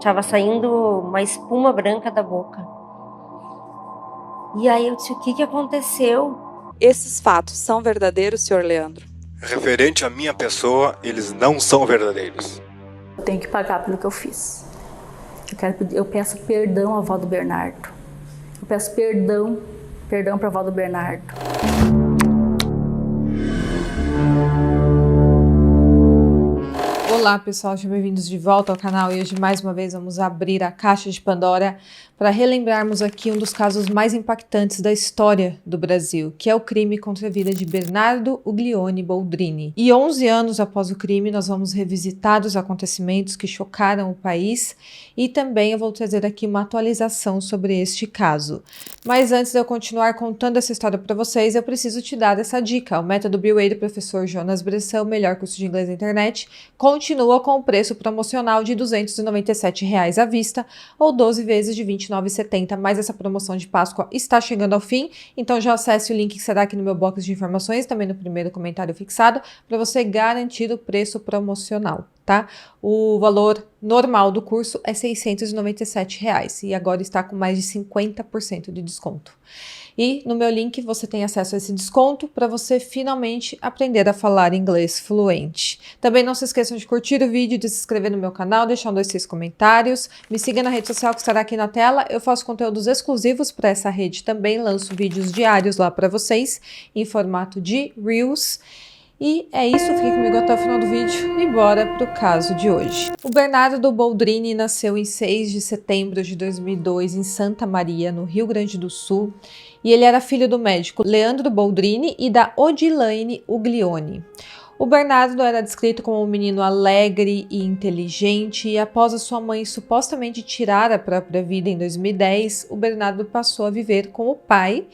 Tava saindo uma espuma branca da boca. E aí eu disse, o que aconteceu? Esses fatos são verdadeiros, senhor Leandro? Referente à minha pessoa, eles não são verdadeiros. Eu tenho que pagar pelo que eu fiz. Eu peço perdão à avó do Bernardo. Eu peço perdão para a avó do Bernardo. Olá pessoal, sejam bem-vindos de volta ao canal e hoje mais uma vez vamos abrir a caixa de Pandora para relembrarmos aqui um dos casos mais impactantes da história do Brasil, que é o crime contra a vida de Bernardo Uglione Boldrini. E 11 anos após o crime nós vamos revisitar os acontecimentos que chocaram o país e também eu vou trazer aqui uma atualização sobre este caso. Mas antes de eu continuar contando essa história para vocês, eu preciso te dar essa dica. O método B-Way do professor Jonas Bressan, o melhor curso de inglês da internet, continua com o preço promocional de R$ 297 à vista ou 12 vezes de R$ 29,70, mas essa promoção de Páscoa está chegando ao fim, então já acesse o link que será aqui no meu box de informações, também no primeiro comentário fixado, para você garantir o preço promocional, tá? O valor normal do curso é R$ 697 e agora está com mais de 50% de desconto. E no meu link você tem acesso a esse desconto para você finalmente aprender a falar inglês fluente. Também não se esqueçam de curtir o vídeo, de se inscrever no meu canal, deixar 6 comentários. Me siga na rede social que estará aqui na tela. Eu faço conteúdos exclusivos para essa rede também, lanço vídeos diários lá para vocês em formato de Reels. E é isso, fique comigo até o final do vídeo e bora pro caso de hoje. O Bernardo Boldrini nasceu em 6 de setembro de 2002 em Santa Maria, no Rio Grande do Sul, e ele era filho do médico Leandro Boldrini e da Odilaine Uglione. O Bernardo era descrito como um menino alegre e inteligente e após a sua mãe supostamente tirar a própria vida em 2010, o Bernardo passou a viver com o pai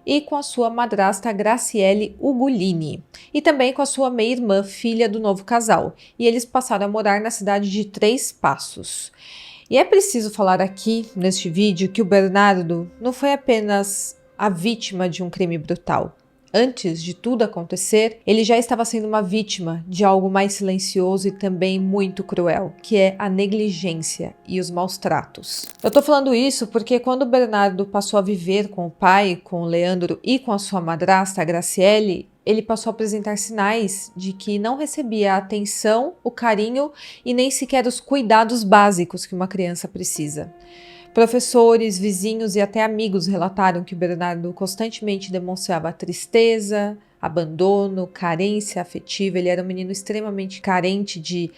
e com a sua madrasta Graciele Ugolini, e também com a sua meia-irmã, filha do novo casal, e eles passaram a morar na cidade de Três Passos. E é preciso falar aqui, neste vídeo, que o Bernardo não foi apenas a vítima de um crime brutal. Antes de tudo acontecer, ele já estava sendo uma vítima de algo mais silencioso e também muito cruel, que é a negligência e os maus tratos. Eu tô falando isso porque quando o Bernardo passou a viver com o pai, com o Leandro e com a sua madrasta, a Graciele, ele passou a apresentar sinais de que não recebia a atenção, o carinho e nem sequer os cuidados básicos que uma criança precisa. Professores, vizinhos e até amigos relataram que o Bernardo constantemente demonstrava tristeza, abandono, carência afetiva. Ele era um menino extremamente carente de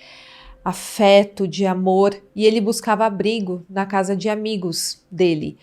afeto, de amor, e ele buscava abrigo na casa de amigos dele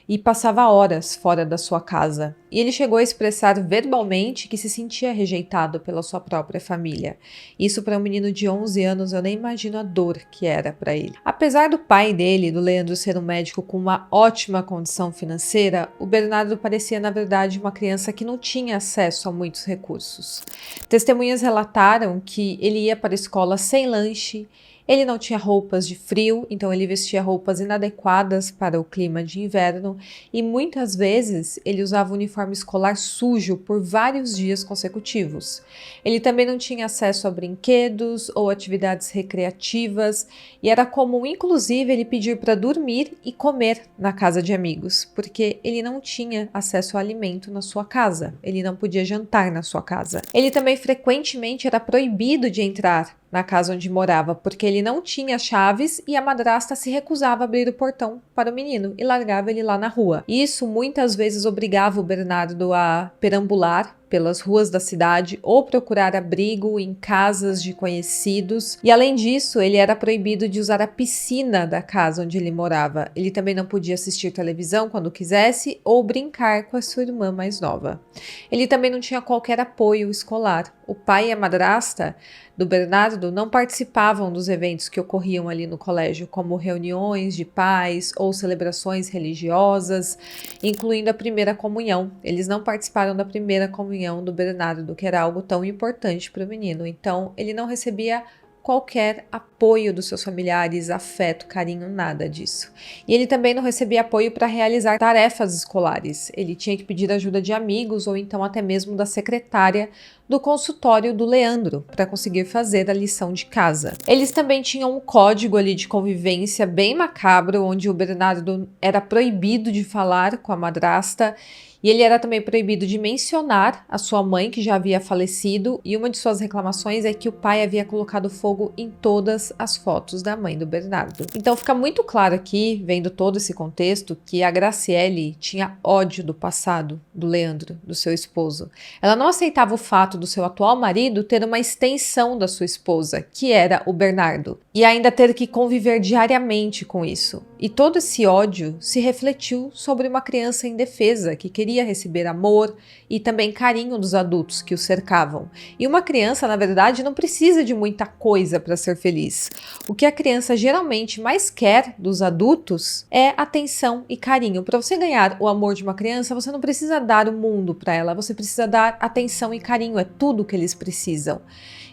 e passava horas fora da sua casa. E ele chegou a expressar verbalmente que se sentia rejeitado pela sua própria família. Isso para um menino de 11 anos, eu nem imagino a dor que era para ele. Apesar do pai dele, do Leandro, ser um médico com uma ótima condição financeira, o Bernardo parecia, na verdade, uma criança que não tinha acesso a muitos recursos. Testemunhas relataram que ele ia para a escola sem lanche. Ele não tinha roupas de frio, então ele vestia roupas inadequadas para o clima de inverno e muitas vezes ele usava o uniforme escolar sujo por vários dias consecutivos. Ele também não tinha acesso a brinquedos ou atividades recreativas e era comum, inclusive, ele pedir para dormir e comer na casa de amigos, porque ele não tinha acesso a alimento na sua casa, ele não podia jantar na sua casa. Ele também frequentemente era proibido de entrar na casa onde morava, porque ele não tinha chaves e a madrasta se recusava a abrir o portão para o menino e largava ele lá na rua. Isso muitas vezes obrigava o Bernardo a perambular pelas ruas da cidade ou procurar abrigo em casas de conhecidos. E além disso, ele era proibido de usar a piscina da casa onde ele morava. Ele também não podia assistir televisão quando quisesse ou brincar com a sua irmã mais nova. Ele também não tinha qualquer apoio escolar. O pai e a madrasta do Bernardo não participavam dos eventos que ocorriam ali no colégio, como reuniões de pais ou celebrações religiosas, incluindo a primeira comunhão. Eles não participaram da primeira comunhão do Bernardo, que era algo tão importante para o menino. Então, ele não recebia qualquer apoio dos seus familiares, afeto, carinho, nada disso. E ele também não recebia apoio para realizar tarefas escolares. Ele tinha que pedir ajuda de amigos ou então até mesmo da secretária do consultório do Leandro para conseguir fazer a lição de casa. Eles também tinham um código ali de convivência bem macabro, onde o Bernardo era proibido de falar com a madrasta. E ele era também proibido de mencionar a sua mãe, que já havia falecido, e uma de suas reclamações é que o pai havia colocado fogo em todas as fotos da mãe do Bernardo. Então fica muito claro aqui, vendo todo esse contexto, que a Graciele tinha ódio do passado do Leandro, do seu esposo. Ela não aceitava o fato do seu atual marido ter uma extensão da sua esposa, que era o Bernardo, e ainda ter que conviver diariamente com isso. E todo esse ódio se refletiu sobre uma criança indefesa que queria receber amor e também carinho dos adultos que o cercavam. E uma criança, na verdade, não precisa de muita coisa para ser feliz. O que a criança geralmente mais quer dos adultos é atenção e carinho. Para você ganhar o amor de uma criança, você não precisa dar o mundo para ela, você precisa dar atenção e carinho, é tudo que eles precisam.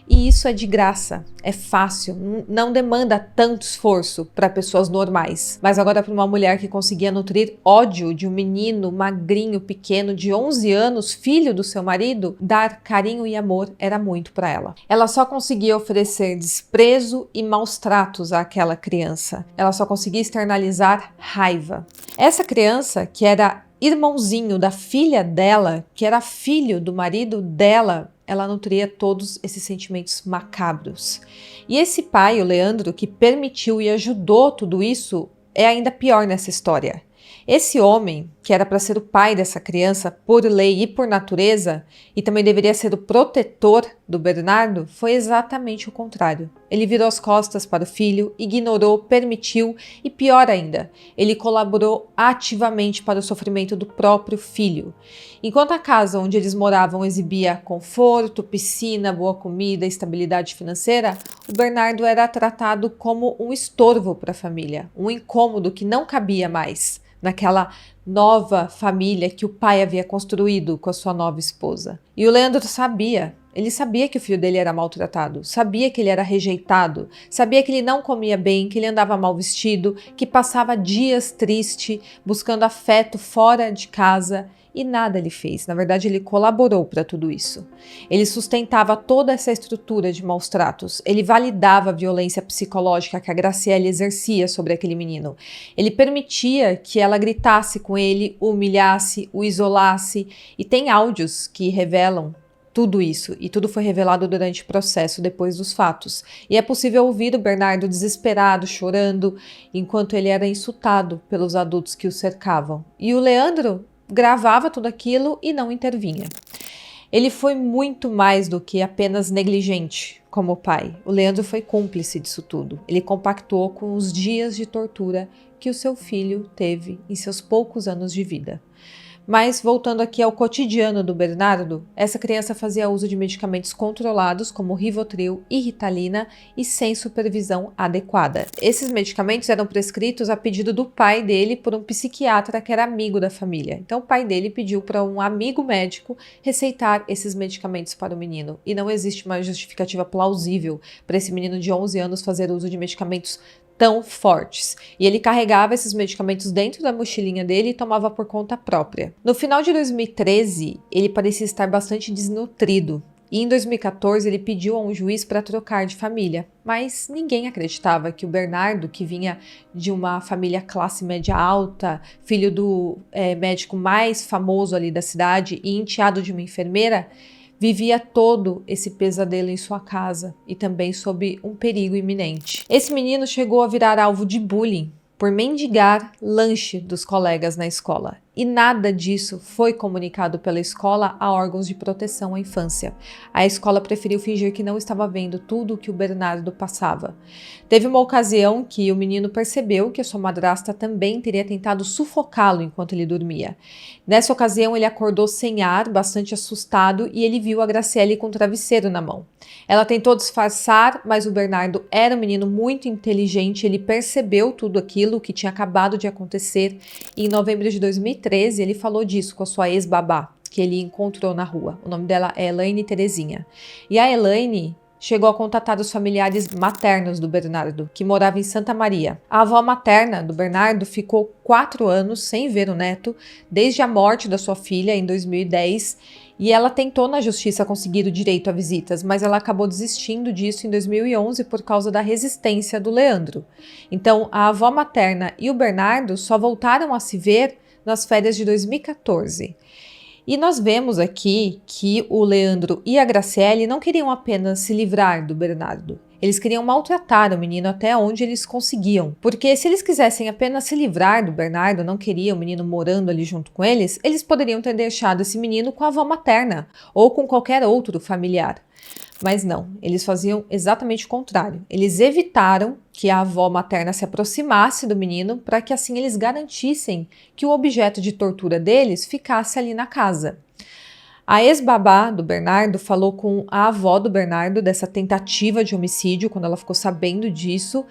E isso é de graça, é fácil, não demanda tanto esforço para pessoas normais. Mas agora para uma mulher que conseguia nutrir ódio de um menino magrinho, pequeno, de 11 anos, filho do seu marido, dar carinho e amor era muito para ela. Ela só conseguia oferecer desprezo e maus tratos àquela criança. Ela só conseguia externalizar raiva. Essa criança, que era irmãozinho da filha dela, que era filho do marido dela, ela nutria todos esses sentimentos macabros. E esse pai, o Leandro, que permitiu e ajudou tudo isso, é ainda pior nessa história. Esse homem, que era para ser o pai dessa criança por lei e por natureza, e também deveria ser o protetor do Bernardo, foi exatamente o contrário. Ele virou as costas para o filho, ignorou, permitiu e, pior ainda, ele colaborou ativamente para o sofrimento do próprio filho. Enquanto a casa onde eles moravam exibia conforto, piscina, boa comida e estabilidade financeira, o Bernardo era tratado como um estorvo para a família, um incômodo que não cabia mais naquela nova família que o pai havia construído com a sua nova esposa. E o Leandro sabia. Ele sabia que o filho dele era maltratado, sabia que ele era rejeitado, sabia que ele não comia bem, que ele andava mal vestido, que passava dias triste, buscando afeto fora de casa, e nada ele fez. Na verdade, ele colaborou para tudo isso. Ele sustentava toda essa estrutura de maus tratos, ele validava a violência psicológica que a Graciele exercia sobre aquele menino. Ele permitia que ela gritasse com ele, o humilhasse, o isolasse, e tem áudios que revelam tudo isso, e tudo foi revelado durante o processo depois dos fatos. E é possível ouvir o Bernardo desesperado, chorando, enquanto ele era insultado pelos adultos que o cercavam. E o Leandro gravava tudo aquilo e não intervinha. Ele foi muito mais do que apenas negligente como pai. O Leandro foi cúmplice disso tudo. Ele compactuou com os dias de tortura que o seu filho teve em seus poucos anos de vida. Mas, voltando aqui ao cotidiano do Bernardo, essa criança fazia uso de medicamentos controlados, como Rivotril e Ritalina, e sem supervisão adequada. Esses medicamentos eram prescritos a pedido do pai dele por um psiquiatra que era amigo da família. Então, o pai dele pediu para um amigo médico receitar esses medicamentos para o menino. E não existe uma justificativa plausível para esse menino de 11 anos fazer uso de medicamentos tão fortes. E ele carregava esses medicamentos dentro da mochilinha dele e tomava por conta própria. No final de 2013, ele parecia estar bastante desnutrido. E em 2014, ele pediu a um juiz para trocar de família. Mas ninguém acreditava que o Bernardo, que vinha de uma família classe média alta, filho do médico mais famoso ali da cidade e enteado de uma enfermeira, vivia todo esse pesadelo em sua casa e também sob um perigo iminente. Esse menino chegou a virar alvo de bullying por mendigar lanche dos colegas na escola. E nada disso foi comunicado pela escola a órgãos de proteção à infância. A escola preferiu fingir que não estava vendo tudo o que o Bernardo passava. Teve uma ocasião que o menino percebeu que a sua madrasta também teria tentado sufocá-lo enquanto ele dormia. Nessa ocasião, ele acordou sem ar, bastante assustado, e ele viu a Graciele com um travesseiro na mão. Ela tentou disfarçar, mas o Bernardo era um menino muito inteligente, ele percebeu tudo aquilo que tinha acabado de acontecer, e em novembro de 2013 ele falou disso com a sua ex-babá, que ele encontrou na rua. O nome dela é Elaine Terezinha. E a Elaine chegou a contatar os familiares maternos do Bernardo, que morava em Santa Maria. A avó materna do Bernardo ficou 4 anos sem ver o neto, desde a morte da sua filha em 2010, e ela tentou na justiça conseguir o direito a visitas, mas ela acabou desistindo disso em 2011 por causa da resistência do Leandro. Então, a avó materna e o Bernardo só voltaram a se ver nas férias de 2014. E nós vemos aqui que o Leandro e a Graciele não queriam apenas se livrar do Bernardo. Eles queriam maltratar o menino até onde eles conseguiam. Porque se eles quisessem apenas se livrar do Bernardo, não queriam o menino morando ali junto com eles, eles poderiam ter deixado esse menino com a avó materna ou com qualquer outro familiar. Mas não, eles faziam exatamente o contrário. Eles evitaram que a avó materna se aproximasse do menino para que assim eles garantissem que o objeto de tortura deles ficasse ali na casa. A ex-babá do Bernardo falou com a avó do Bernardo dessa tentativa de homicídio quando ela ficou sabendo disso,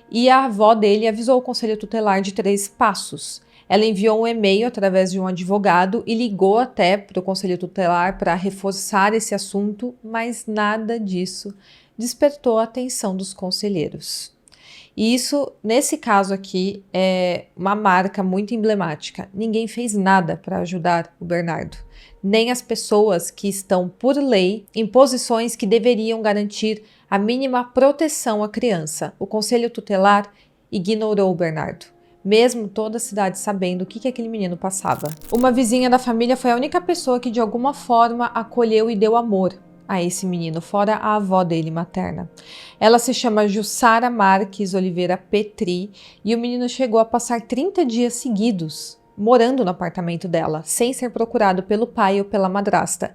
e a avó dele avisou o conselho tutelar de 3 passos. Ela enviou um e-mail através de um advogado e ligou até para o conselho tutelar para reforçar esse assunto, mas nada disso despertou a atenção dos conselheiros. E isso, nesse caso aqui, é uma marca muito emblemática. Ninguém fez nada para ajudar o Bernardo, nem as pessoas que estão, por lei, em posições que deveriam garantir a mínima proteção à criança. O conselho tutelar ignorou o Bernardo, mesmo toda a cidade sabendo o que aquele menino passava. Uma vizinha da família foi a única pessoa que de alguma forma acolheu e deu amor a esse menino, fora a avó dele materna. Ela se chama Jussara Marques Oliveira Petri e o menino chegou a passar 30 dias seguidos morando no apartamento dela, sem ser procurado pelo pai ou pela madrasta.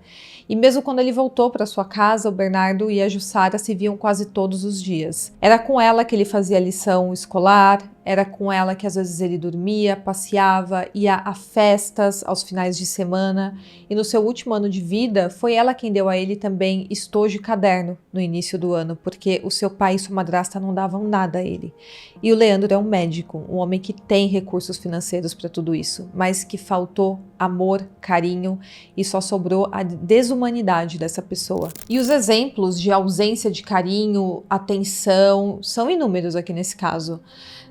E mesmo quando ele voltou para sua casa, o Bernardo e a Jussara se viam quase todos os dias. Era com ela que ele fazia lição escolar, era com ela que às vezes ele dormia, passeava, ia a festas aos finais de semana. E no seu último ano de vida, foi ela quem deu a ele também estojo e caderno no início do ano, porque o seu pai e sua madrasta não davam nada a ele. E o Leandro é um médico, um homem que tem recursos financeiros para tudo isso, mas que faltou amor, carinho e só sobrou a desumanidade dessa pessoa. E os exemplos de ausência de carinho, atenção, são inúmeros aqui nesse caso.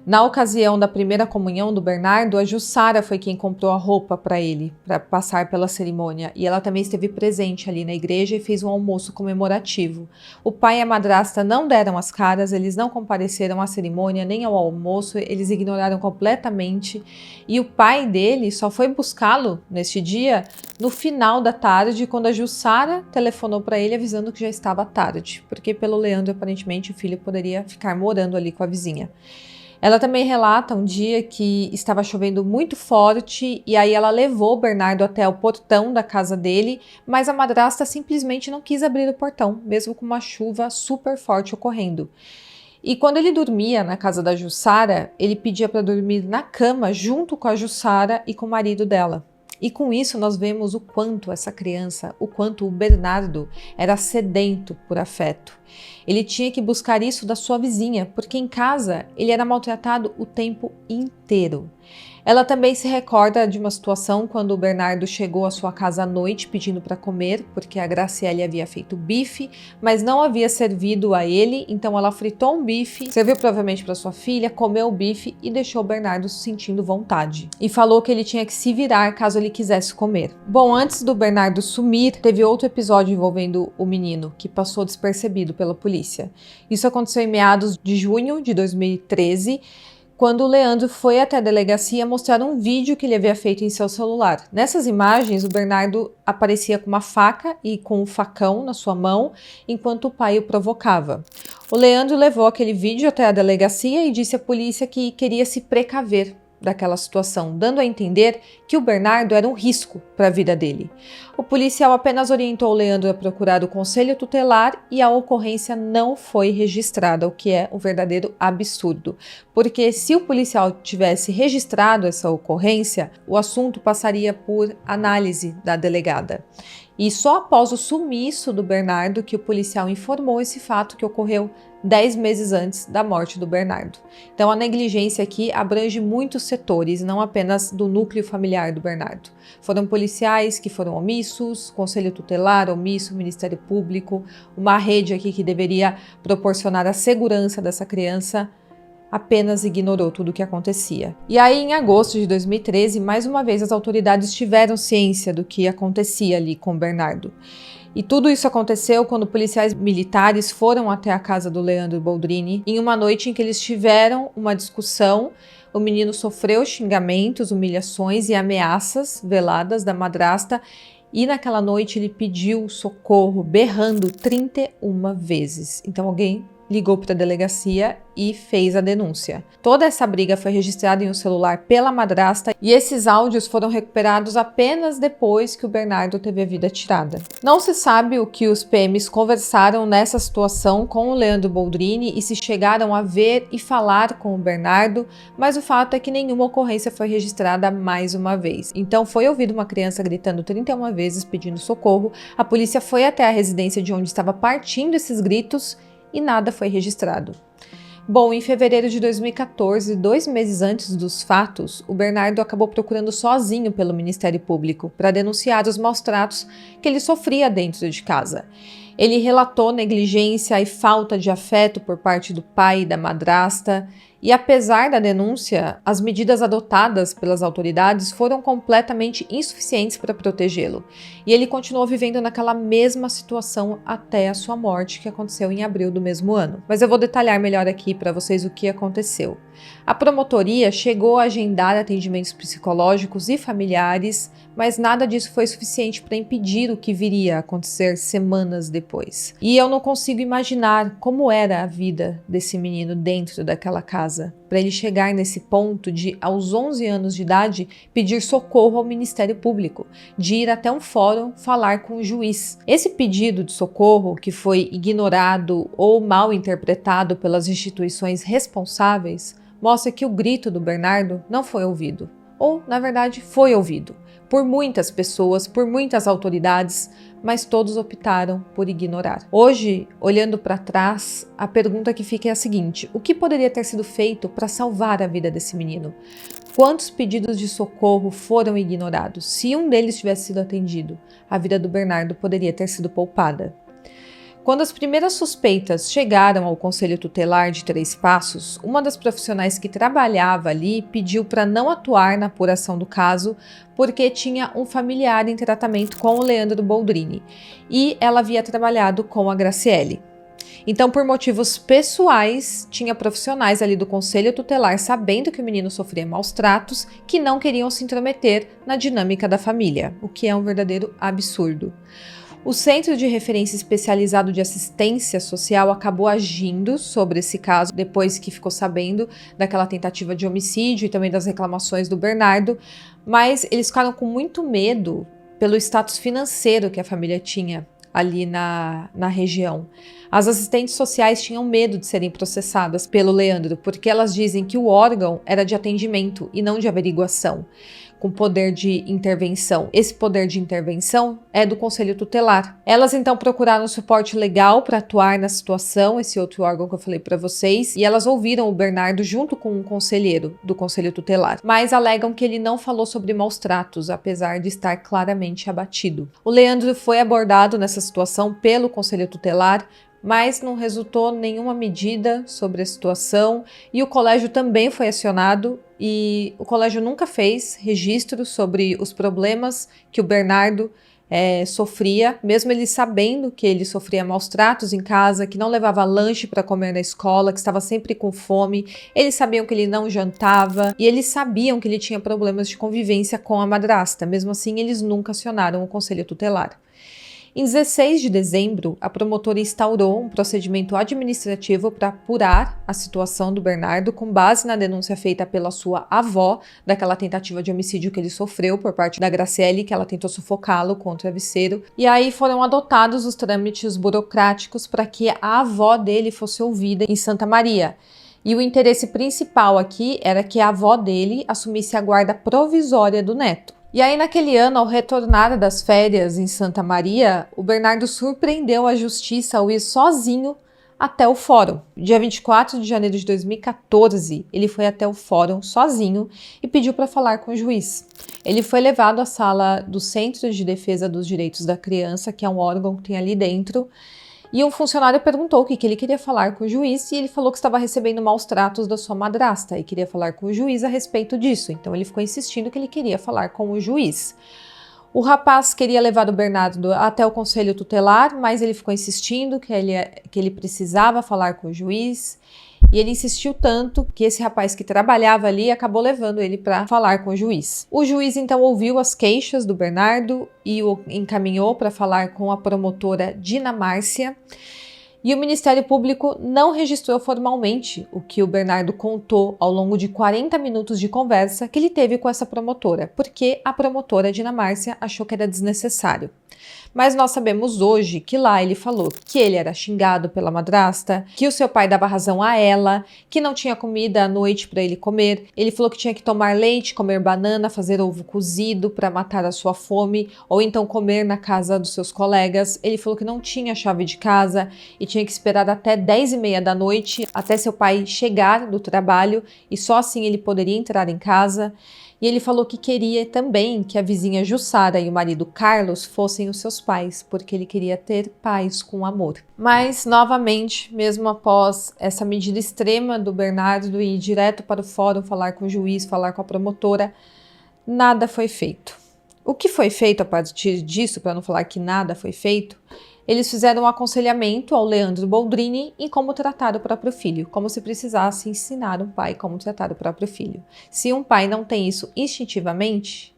Na ocasião da primeira comunhão do Bernardo, a Jussara foi quem comprou a roupa para ele, para passar pela cerimônia, e ela também esteve presente ali na igreja e fez um almoço comemorativo. O pai e a madrasta não deram as caras, eles não compareceram à cerimônia nem ao almoço, eles ignoraram completamente, e o pai dele só foi buscá-lo neste dia no final da tarde, quando a Jussara telefonou para ele avisando que já estava tarde, porque pelo Leandro aparentemente o filho poderia ficar morando ali com a vizinha. Ela também relata um dia que estava chovendo muito forte e aí ela levou o Bernardo até o portão da casa dele, mas a madrasta simplesmente não quis abrir o portão, mesmo com uma chuva super forte ocorrendo. E quando ele dormia na casa da Jussara, ele pedia para dormir na cama junto com a Jussara e com o marido dela. E com isso nós vemos o quanto essa criança, o quanto o Bernardo era sedento por afeto. Ele tinha que buscar isso da sua vizinha, porque em casa ele era maltratado o tempo inteiro. Ela também se recorda de uma situação quando o Bernardo chegou à sua casa à noite pedindo para comer, porque a Graciele havia feito bife, mas não havia servido a ele, então ela fritou um bife, serviu provavelmente para sua filha, comeu o bife e deixou o Bernardo sentindo vontade. E falou que ele tinha que se virar caso ele quisesse comer. Bom, antes do Bernardo sumir, teve outro episódio envolvendo o menino, que passou despercebido pela polícia. Isso aconteceu em meados de junho de 2013, quando o Leandro foi até a delegacia mostrar um vídeo que ele havia feito em seu celular. Nessas imagens, o Bernardo aparecia com uma faca e com um facão na sua mão, enquanto o pai o provocava. O Leandro levou aquele vídeo até a delegacia e disse à polícia que queria se precaver daquela situação, dando a entender que o Bernardo era um risco para a vida dele. O policial apenas orientou o Leandro a procurar o conselho tutelar e a ocorrência não foi registrada, o que é um verdadeiro absurdo, porque se o policial tivesse registrado essa ocorrência, o assunto passaria por análise da delegada. E só após o sumiço do Bernardo que o policial informou esse fato que ocorreu 10 meses antes da morte do Bernardo. Então a negligência aqui abrange muitos setores, não apenas do núcleo familiar do Bernardo. Foram policiais que foram omissos, conselho tutelar omisso, Ministério Público, uma rede aqui que deveria proporcionar a segurança dessa criança, apenas ignorou tudo o que acontecia. E aí, em agosto de 2013, mais uma vez as autoridades tiveram ciência do que acontecia ali com o Bernardo. E tudo isso aconteceu quando policiais militares foram até a casa do Leandro Boldrini em uma noite em que eles tiveram uma discussão. O menino sofreu xingamentos, humilhações e ameaças veladas da madrasta. E naquela noite ele pediu socorro, berrando 31 vezes. Então alguém ligou para a delegacia e fez a denúncia. Toda essa briga foi registrada em um celular pela madrasta e esses áudios foram recuperados apenas depois que o Bernardo teve a vida tirada. Não se sabe o que os PMs conversaram nessa situação com o Leandro Boldrini e se chegaram a ver e falar com o Bernardo, mas o fato é que nenhuma ocorrência foi registrada mais uma vez. Então foi ouvida uma criança gritando 31 vezes pedindo socorro, a polícia foi até a residência de onde estava partindo esses gritos e nada foi registrado. Bom, em fevereiro de 2014, 2 meses antes dos fatos, o Bernardo acabou procurando sozinho pelo Ministério Público para denunciar os maus-tratos que ele sofria dentro de casa. Ele relatou negligência e falta de afeto por parte do pai e da madrasta, e apesar da denúncia, as medidas adotadas pelas autoridades foram completamente insuficientes para protegê-lo. E ele continuou vivendo naquela mesma situação até a sua morte, que aconteceu em abril do mesmo ano. Mas eu vou detalhar melhor aqui para vocês o que aconteceu. A promotoria chegou a agendar atendimentos psicológicos e familiares, mas nada disso foi suficiente para impedir o que viria a acontecer semanas depois. E eu não consigo imaginar como era a vida desse menino dentro daquela casa, para ele chegar nesse ponto de, aos 11 anos de idade, pedir socorro ao Ministério Público, de ir até um fórum falar com o juiz. Esse pedido de socorro, que foi ignorado ou mal interpretado pelas instituições responsáveis, mostra que o grito do Bernardo não foi ouvido. Ou, na verdade, foi ouvido por muitas pessoas, por muitas autoridades, mas todos optaram por ignorar. Hoje, olhando para trás, a pergunta que fica é a seguinte: o que poderia ter sido feito para salvar a vida desse menino? Quantos pedidos de socorro foram ignorados? Se um deles tivesse sido atendido, a vida do Bernardo poderia ter sido poupada. Quando as primeiras suspeitas chegaram ao Conselho Tutelar de Três Passos, uma das profissionais que trabalhava ali pediu para não atuar na apuração do caso porque tinha um familiar em tratamento com o Leandro Boldrini e ela havia trabalhado com a Graciele. Então, por motivos pessoais, tinha profissionais ali do Conselho Tutelar, sabendo que o menino sofria maus tratos, que não queriam se intrometer na dinâmica da família, o que é um verdadeiro absurdo. O Centro de Referência Especializado de Assistência Social acabou agindo sobre esse caso depois que ficou sabendo daquela tentativa de homicídio e também das reclamações do Bernardo, mas eles ficaram com muito medo pelo status financeiro que a família tinha ali na região. As assistentes sociais tinham medo de serem processadas pelo Leandro, porque elas dizem que o órgão era de atendimento e não de averiguação, com poder de intervenção. Esse poder de intervenção é do Conselho Tutelar. Elas então procuraram suporte legal para atuar na situação, esse outro órgão que eu falei para vocês, e elas ouviram o Bernardo junto com um conselheiro do Conselho Tutelar, mas alegam que ele não falou sobre maus tratos, apesar de estar claramente abatido. O Leandro foi abordado nessa situação pelo Conselho Tutelar, mas não resultou nenhuma medida sobre a situação e o colégio também foi acionado e o colégio nunca fez registro sobre os problemas que o Bernardo sofria, mesmo ele sabendo que ele sofria maus tratos em casa, que não levava lanche para comer na escola, que estava sempre com fome, eles sabiam que ele não jantava e eles sabiam que ele tinha problemas de convivência com a madrasta, mesmo assim eles nunca acionaram o Conselho Tutelar. Em 16 de dezembro, a promotora instaurou um procedimento administrativo para apurar a situação do Bernardo com base na denúncia feita pela sua avó daquela tentativa de homicídio que ele sofreu por parte da Graciele, que ela tentou sufocá-lo com o travesseiro. E aí foram adotados os trâmites burocráticos para que a avó dele fosse ouvida em Santa Maria. E o interesse principal aqui era que a avó dele assumisse a guarda provisória do neto. E aí, naquele ano, ao retornar das férias em Santa Maria, o Bernardo surpreendeu a justiça ao ir sozinho até o fórum. Dia 24 de janeiro de 2014, ele foi até o fórum sozinho e pediu para falar com o juiz. Ele foi levado à sala do Centro de Defesa dos Direitos da Criança, que é um órgão que tem ali dentro, e um funcionário perguntou o que ele queria falar com o juiz e ele falou que estava recebendo maus tratos da sua madrasta e queria falar com o juiz a respeito disso. Então ele ficou insistindo que ele queria falar com o juiz. O rapaz queria levar o Bernardo até o conselho tutelar, mas ele ficou insistindo que ele precisava falar com o juiz. E ele insistiu tanto que esse rapaz que trabalhava ali acabou levando ele para falar com o juiz. O juiz então ouviu as queixas do Bernardo e o encaminhou para falar com a promotora Dina Márcia. E o Ministério Público não registrou formalmente o que o Bernardo contou ao longo de 40 minutos de conversa que ele teve com essa promotora, porque a promotora Dina Márcia achou que era desnecessário. Mas nós sabemos hoje que lá ele falou que ele era xingado pela madrasta, que o seu pai dava razão a ela, que não tinha comida à noite para ele comer. Ele falou que tinha que tomar leite, comer banana, fazer ovo cozido para matar a sua fome, ou então comer na casa dos seus colegas. Ele falou que não tinha chave de casa e tinha que esperar até 10h30 da noite até seu pai chegar do trabalho e só assim ele poderia entrar em casa. E ele falou que queria também que a vizinha Jussara e o marido Carlos fossem os seus pais, porque ele queria ter pais com amor. Mas, novamente, mesmo após essa medida extrema do Bernardo ir direto para o fórum falar com o juiz, falar com a promotora, nada foi feito. O que foi feito a partir disso, para não falar que nada foi feito, eles fizeram um aconselhamento ao Leandro Boldrini em como tratar o próprio filho, como se precisasse ensinar um pai como tratar o próprio filho. Se um pai não tem isso instintivamente,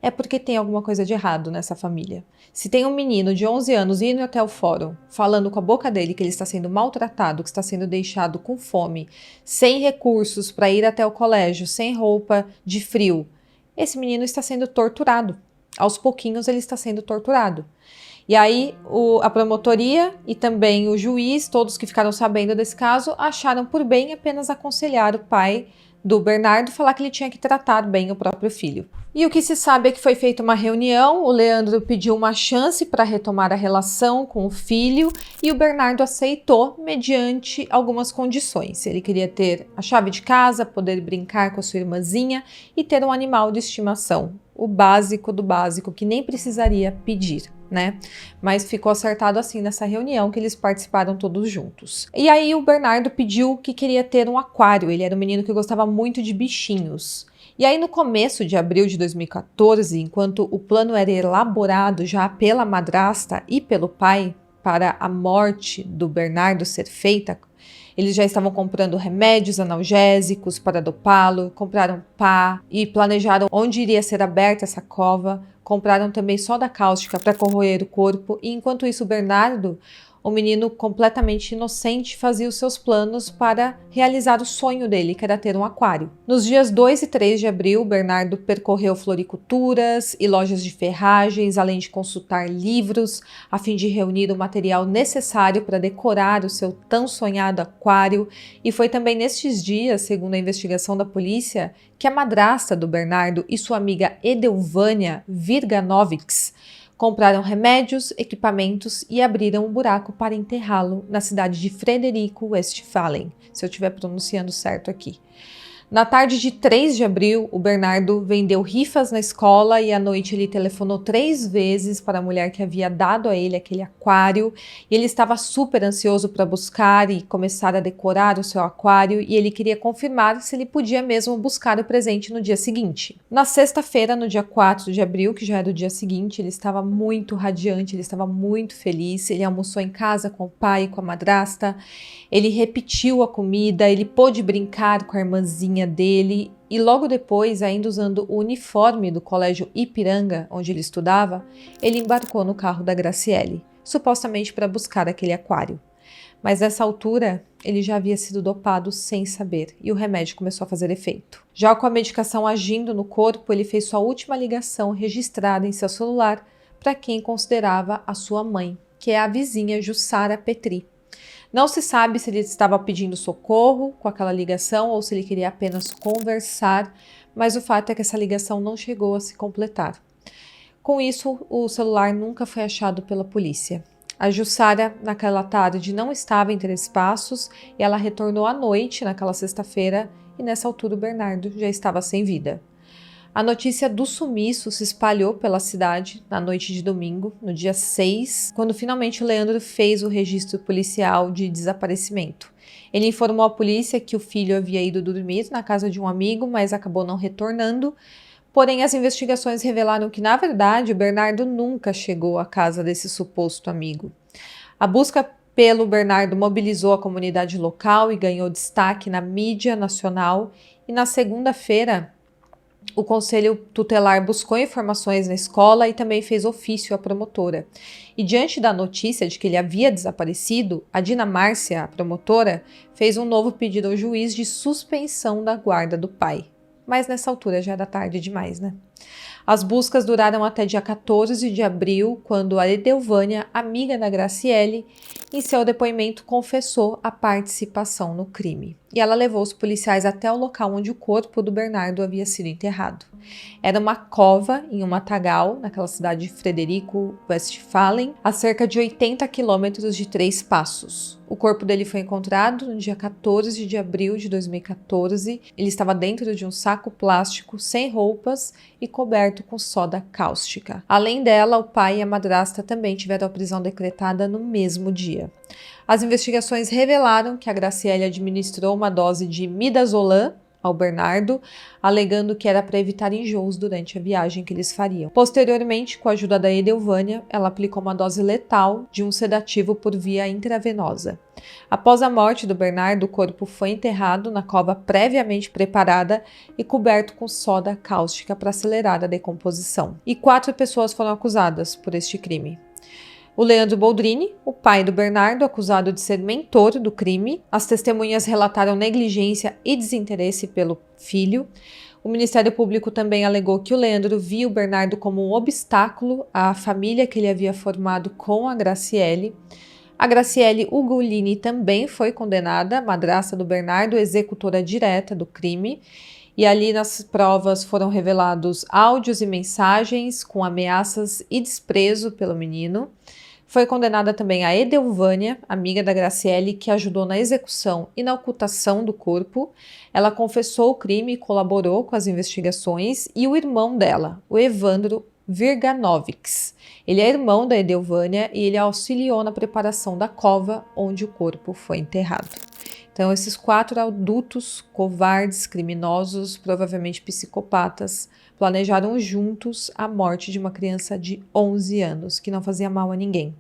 é porque tem alguma coisa de errado nessa família. Se tem um menino de 11 anos indo até o fórum, falando com a boca dele que ele está sendo maltratado, que está sendo deixado com fome, sem recursos para ir até o colégio, sem roupa, de frio, esse menino está sendo torturado. Aos pouquinhos ele está sendo torturado. E aí a promotoria e também o juiz, todos que ficaram sabendo desse caso, acharam por bem apenas aconselhar o pai do Bernardo, falar que ele tinha que tratar bem o próprio filho. E o que se sabe é que foi feita uma reunião, o Leandro pediu uma chance para retomar a relação com o filho e o Bernardo aceitou mediante algumas condições. Ele queria ter a chave de casa, poder brincar com a sua irmãzinha e ter um animal de estimação, o básico do básico, que nem precisaria pedir, né? Mas ficou acertado assim nessa reunião que eles participaram todos juntos. E aí o Bernardo pediu que queria ter um aquário, ele era um menino que gostava muito de bichinhos. E aí no começo de abril de 2014, enquanto o plano era elaborado já pela madrasta e pelo pai para a morte do Bernardo ser feita, eles já estavam comprando remédios analgésicos para dopá-lo, compraram pá e planejaram onde iria ser aberta essa cova, compraram também soda cáustica para corroer o corpo e enquanto isso o Bernardo, um menino completamente inocente, fazia os seus planos para realizar o sonho dele, que era ter um aquário. Nos dias 2 e 3 de abril, Bernardo percorreu floriculturas e lojas de ferragens, além de consultar livros, a fim de reunir o material necessário para decorar o seu tão sonhado aquário. E foi também nestes dias, segundo a investigação da polícia, que a madrasta do Bernardo e sua amiga Edelvânia Virganovics compraram remédios, equipamentos e abriram um buraco para enterrá-lo na cidade de Frederico Westphalen, se eu estiver pronunciando certo aqui. Na tarde de 3 de abril, o Bernardo vendeu rifas na escola e à noite ele telefonou 3 vezes para a mulher que havia dado a ele aquele aquário e ele estava super ansioso para buscar e começar a decorar o seu aquário e ele queria confirmar se ele podia mesmo buscar o presente no dia seguinte. Na sexta-feira, no dia 4 de abril, que já era o dia seguinte, ele estava muito radiante, ele estava muito feliz, ele almoçou em casa com o pai e com a madrasta, ele repetiu a comida, ele pôde brincar com a irmãzinha dele e logo depois, ainda usando o uniforme do colégio Ipiranga, onde ele estudava, ele embarcou no carro da Graciele, supostamente para buscar aquele aquário. Mas nessa altura, ele já havia sido dopado sem saber e o remédio começou a fazer efeito. Já com a medicação agindo no corpo, ele fez sua última ligação registrada em seu celular para quem considerava a sua mãe, que é a vizinha Jussara Petri. Não se sabe se ele estava pedindo socorro com aquela ligação ou se ele queria apenas conversar, mas o fato é que essa ligação não chegou a se completar. Com isso, o celular nunca foi achado pela polícia. A Jussara, naquela tarde, não estava em Três Passos e ela retornou à noite, naquela sexta-feira, e nessa altura o Bernardo já estava sem vida. A notícia do sumiço se espalhou pela cidade na noite de domingo, no dia 6, quando finalmente o Leandro fez o registro policial de desaparecimento. Ele informou à polícia que o filho havia ido dormir na casa de um amigo, mas acabou não retornando. Porém, as investigações revelaram que, na verdade, o Bernardo nunca chegou à casa desse suposto amigo. A busca pelo Bernardo mobilizou a comunidade local e ganhou destaque na mídia nacional. E na segunda-feira, o Conselho Tutelar buscou informações na escola e também fez ofício à promotora. E diante da notícia de que ele havia desaparecido, a Dina Márcia, a promotora, fez um novo pedido ao juiz de suspensão da guarda do pai. Mas nessa altura já era tarde demais, né? As buscas duraram até dia 14 de abril, quando a Edelvânia, amiga da Graciele, em seu depoimento confessou a participação no crime. E ela levou os policiais até o local onde o corpo do Bernardo havia sido enterrado. Era uma cova em um matagal, naquela cidade de Frederico Westphalen, a cerca de 80 quilômetros de Três Passos. O corpo dele foi encontrado no dia 14 de abril de 2014. Ele estava dentro de um saco plástico, sem roupas e coberto com soda cáustica. Além dela, o pai e a madrasta também tiveram a prisão decretada no mesmo dia. As investigações revelaram que a Graciele administrou uma dose de midazolam ao Bernardo, alegando que era para evitar enjoos durante a viagem que eles fariam. Posteriormente, com a ajuda da Edelvânia, ela aplicou uma dose letal de um sedativo por via intravenosa. Após a morte do Bernardo, o corpo foi enterrado na cova previamente preparada e coberto com soda cáustica para acelerar a decomposição. E 4 pessoas foram acusadas por este crime. O Leandro Boldrini, o pai do Bernardo, acusado de ser mentor do crime. As testemunhas relataram negligência e desinteresse pelo filho. O Ministério Público também alegou que o Leandro via o Bernardo como um obstáculo à família que ele havia formado com a Graciele. A Graciele Ugolini também foi condenada, madrasta do Bernardo, executora direta do crime. E ali nas provas foram revelados áudios e mensagens com ameaças e desprezo pelo menino. Foi condenada também a Edelvânia, amiga da Graciele, que ajudou na execução e na ocultação do corpo. Ela confessou o crime e colaborou com as investigações. E o irmão dela, o Evandro Virganovics. Ele é irmão da Edelvânia e ele auxiliou na preparação da cova onde o corpo foi enterrado. Então, esses 4 adultos covardes, criminosos, provavelmente psicopatas, planejaram juntos a morte de uma criança de 11 anos, que não fazia mal a ninguém.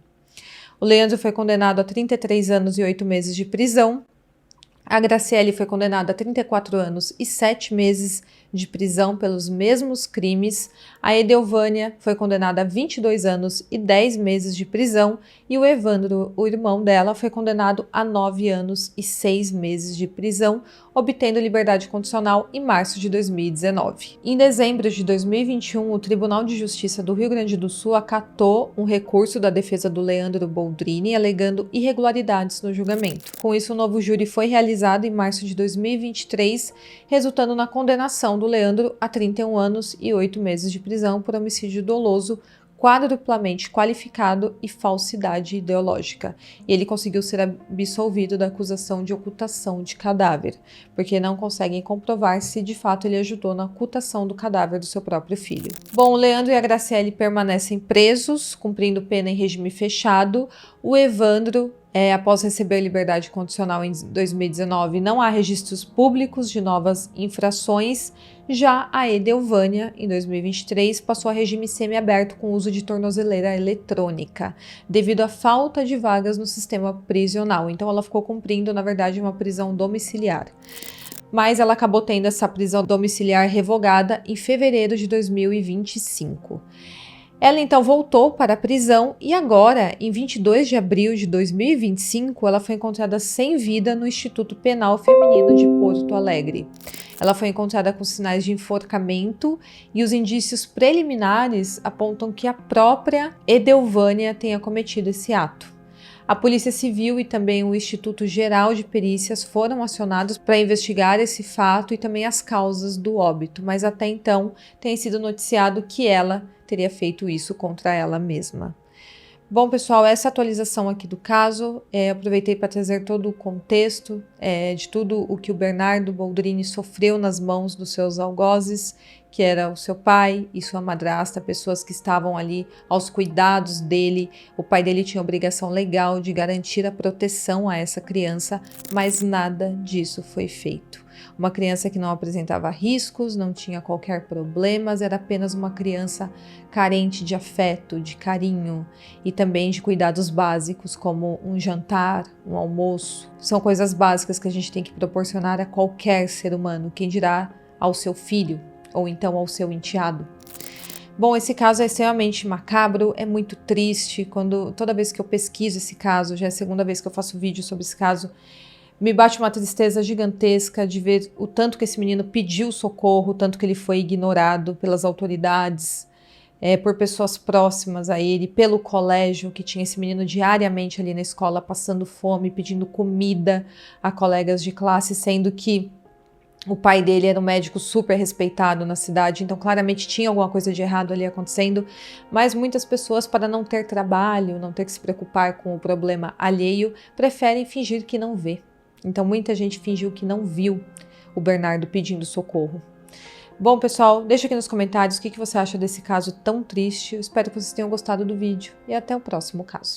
O Leandro foi condenado a 33 anos e 8 meses de prisão. A Graciele foi condenada a 34 anos e 7 meses de prisão pelos mesmos crimes. A Edelvânia foi condenada a 22 anos e 10 meses de prisão. E o Evandro, o irmão dela, foi condenado a 9 anos e 6 meses de prisão, obtendo liberdade condicional em março de 2019. Em dezembro de 2021, o Tribunal de Justiça do Rio Grande do Sul acatou um recurso da defesa do Leandro Boldrini, alegando irregularidades no julgamento. Com isso, o novo júri foi realizado em março de 2023, resultando na condenação do Leandro a 31 anos e 8 meses de prisão por homicídio doloso, quadruplamente qualificado e falsidade ideológica. E ele conseguiu ser absolvido da acusação de ocultação de cadáver, porque não conseguem comprovar se de fato ele ajudou na ocultação do cadáver do seu próprio filho. Bom, o Leandro e a Graciele permanecem presos, cumprindo pena em regime fechado. O Evandro, após receber liberdade condicional em 2019, não há registros públicos de novas infrações. Já a Edelvânia, em 2023, passou a regime semiaberto com uso de tornozeleira eletrônica, devido à falta de vagas no sistema prisional. Então ela ficou cumprindo, na verdade, uma prisão domiciliar. Mas ela acabou tendo essa prisão domiciliar revogada em fevereiro de 2025. Ela então voltou para a prisão e agora, em 22 de abril de 2025, ela foi encontrada sem vida no Instituto Penal Feminino de Porto Alegre. Ela foi encontrada com sinais de enforcamento e os indícios preliminares apontam que a própria Edelvânia tenha cometido esse ato. A Polícia Civil e também o Instituto Geral de Perícias foram acionados para investigar esse fato e também as causas do óbito, mas até então tem sido noticiado que ela teria feito isso contra ela mesma. Bom, pessoal, essa atualização aqui do caso, aproveitei para trazer todo o contexto de tudo o que o Bernardo Boldrini sofreu nas mãos dos seus algozes, que era o seu pai e sua madrasta, pessoas que estavam ali aos cuidados dele. O pai dele tinha obrigação legal de garantir a proteção a essa criança, mas nada disso foi feito. Uma criança que não apresentava riscos, não tinha qualquer problema, era apenas uma criança carente de afeto, de carinho e também de cuidados básicos, como um jantar, um almoço. São coisas básicas que a gente tem que proporcionar a qualquer ser humano, quem dirá ao seu filho ou então ao seu enteado. Bom, esse caso é extremamente macabro, é muito triste. Toda vez que eu pesquiso esse caso, já é a segunda vez que eu faço vídeo sobre esse caso, me bate uma tristeza gigantesca de ver o tanto que esse menino pediu socorro, o tanto que ele foi ignorado pelas autoridades, por pessoas próximas a ele, pelo colégio, que tinha esse menino diariamente ali na escola passando fome, pedindo comida a colegas de classe, sendo que o pai dele era um médico super respeitado na cidade, então claramente tinha alguma coisa de errado ali acontecendo, mas muitas pessoas, para não ter trabalho, não ter que se preocupar com o problema alheio, preferem fingir que não vê. Então muita gente fingiu que não viu o Bernardo pedindo socorro. Bom, pessoal, deixa aqui nos comentários o que você acha desse caso tão triste. Eu espero que vocês tenham gostado do vídeo e até o próximo caso.